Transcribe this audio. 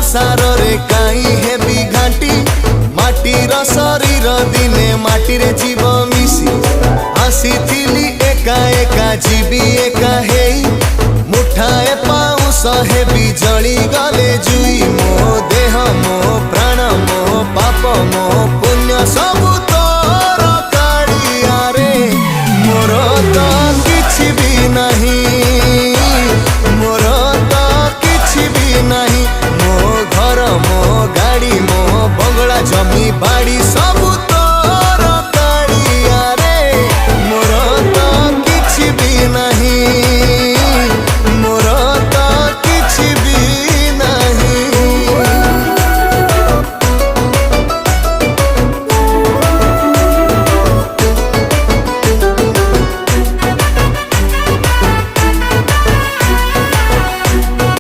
संसार रे काई है बिघाटी माटीर शरीर दिने माटी रे जीव मिसी आसी थिली एका एका जीवी एका हेई मुठाए पाउस हे बिजली गले जुई मो देह मो प्राण मो पाप मो